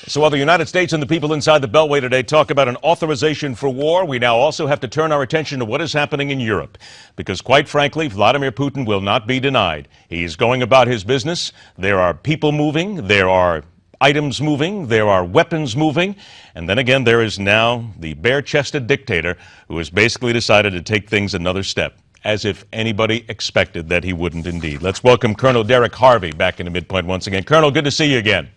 So while the United States and the people inside the Beltway today talk about an authorization for war, we now also have to turn our attention to what is happening in Europe. Because quite frankly, Vladimir Putin will not be denied. He's going about his business. There are people moving. There are items moving. There are weapons moving. And then again, there is now the bare-chested dictator who has basically decided to take things another step, as if anybody expected that he wouldn't indeed. Let's welcome Colonel Derek Harvey back into MidPoint once again. Colonel, good to see you again.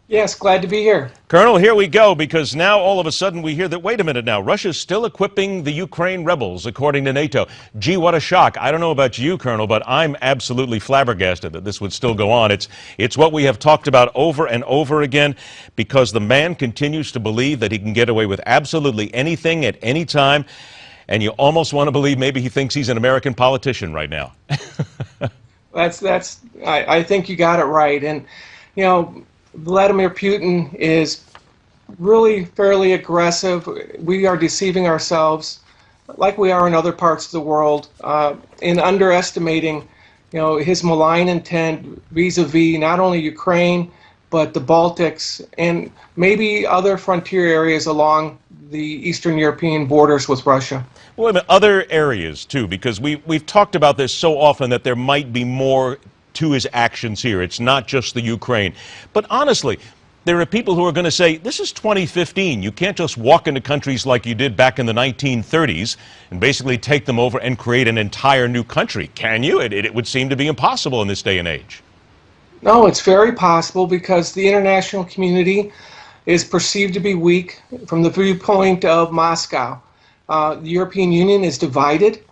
Yes, glad to be here. Colonel, here we go, because now all of a sudden we hear that, wait a minute now, Russia's still equipping the Ukraine rebels, according to NATO. Gee, what a shock. I don't know about you, Colonel, but I'm absolutely flabbergasted that this would still go on. It's what we have talked about over and over again, because the man continues to believe that he can get away with absolutely anything at any time, and you almost want to believe maybe he thinks he's an American politician right now. I think you got it right. And, you know, Vladimir Putin is really fairly aggressive. We are deceiving ourselves, like we are in other parts of the world, in underestimating, his malign intent vis-a-vis not only Ukraine, but the Baltics and maybe other frontier areas along the Eastern European borders with Russia. Well, other areas too, because we've talked about this so often that there might be more to his actions here. It's not just the Ukraine. But honestly, there are people who are going to say, this is 2015. You can't just walk into countries like you did back in the 1930s and basically take them over and create an entire new country. Can you? It would seem to be impossible in this day and age. No, it's very possible because the international community is perceived to be weak from the viewpoint of Moscow. The European Union is divided.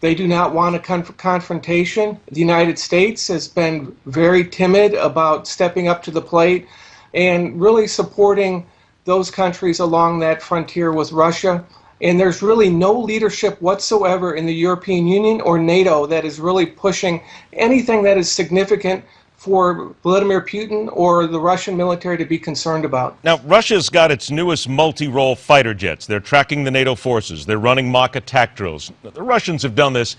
They do not want a confrontation. The United States has been very timid about stepping up to the plate and really supporting those countries along that frontier with Russia. And there's really no leadership whatsoever in the European Union or NATO that is really pushing anything that is significant for Vladimir Putin or the Russian military to be concerned about. Now, Russia's got its newest multi-role fighter jets. They're tracking the NATO forces. They're running mock attack drills. The Russians have done this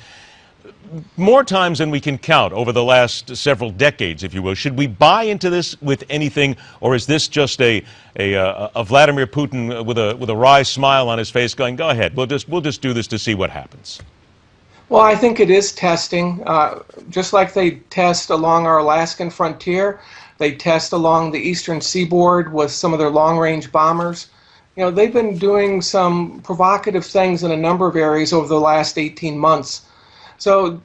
more times than we can count over the last several decades, if you will. Should we buy into this with anything, or is this just a Vladimir Putin with a wry smile on his face going, go ahead, we'll just do this to see what happens? Well, I think it is testing. Just like they test along our Alaskan frontier, they test along the eastern seaboard with some of their long-range bombers. They've been doing some provocative things in a number of areas over the last 18 months. So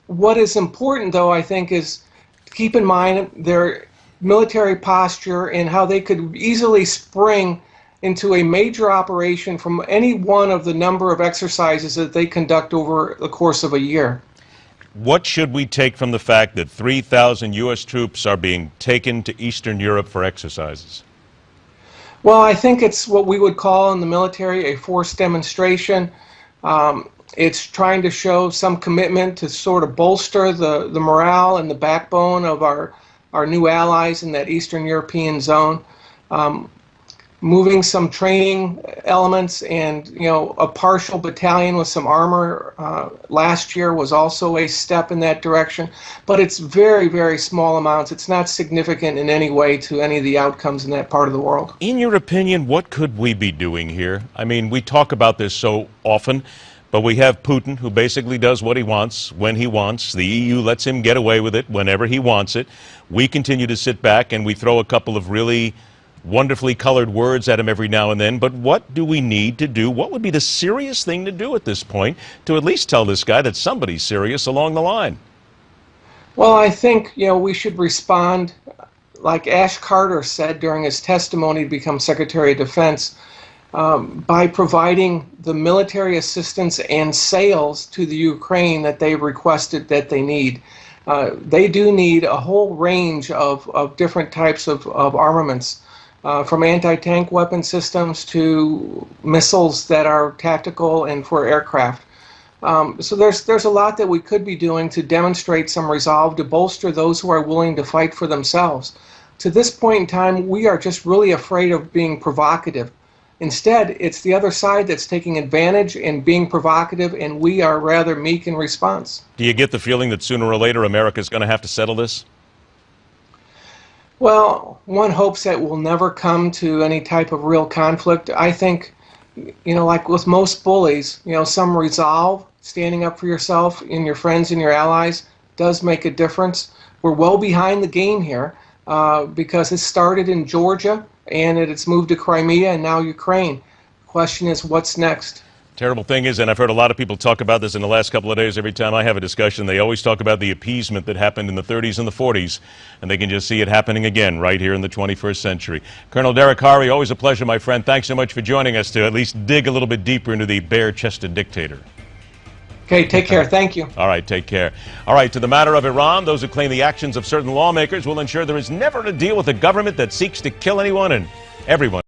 what is important, though, I think, is to keep in mind their military posture and how they could easily spring into a major operation from any one of the number of exercises that they conduct over the course of a year. What should we take from the fact that 3,000 U.S. troops are being taken to Eastern Europe for exercises? Well, I think it's what we would call in the military a forced demonstration. It's trying to show some commitment to sort of bolster the morale and the backbone of our new allies in that Eastern European zone. Moving some training elements and, a partial battalion with some armor last year was also a step in that direction. But it's very, very small amounts. It's not significant in any way to any of the outcomes in that part of the world. In your opinion, what could we be doing here? I mean, we talk about this so often, but we have Putin, who basically does what he wants when he wants. The EU lets him get away with it whenever he wants it. We continue to sit back and we throw a couple of really wonderfully colored words at him every now and then. But what do we need to do? What would be the serious thing to do at this point to at least tell this guy that somebody's serious along the line? Well, I think, we should respond like Ash Carter said during his testimony to become Secretary of Defense, by providing the military assistance and sales to the Ukraine that they've requested that they need. They do need a whole range of different types of armaments. From anti-tank weapon systems to missiles that are tactical and for aircraft. So there's a lot that we could be doing to demonstrate some resolve to bolster those who are willing to fight for themselves. To this point in time, we are just really afraid of being provocative. Instead, it's the other side that's taking advantage and being provocative, and we are rather meek in response. Do you get the feeling that sooner or later America's going to have to settle this? Well, one hopes that we'll never come to any type of real conflict. I think, like with most bullies, some resolve, standing up for yourself and your friends and your allies does make a difference. We're well behind the game here because it started in Georgia and it's moved to Crimea and now Ukraine. The question is, what's next? Terrible thing is, and I've heard a lot of people talk about this in the last couple of days, every time I have a discussion, they always talk about the appeasement that happened in the 30s and the 40s, and they can just see it happening again right here in the 21st century. Colonel Derek Harvey, always a pleasure, my friend. Thanks so much for joining us to at least dig a little bit deeper into the bare-chested dictator. Okay, take care. Thank you. All right, take care. All right, to the matter of Iran, those who claim the actions of certain lawmakers will ensure there is never a deal with a government that seeks to kill anyone and everyone.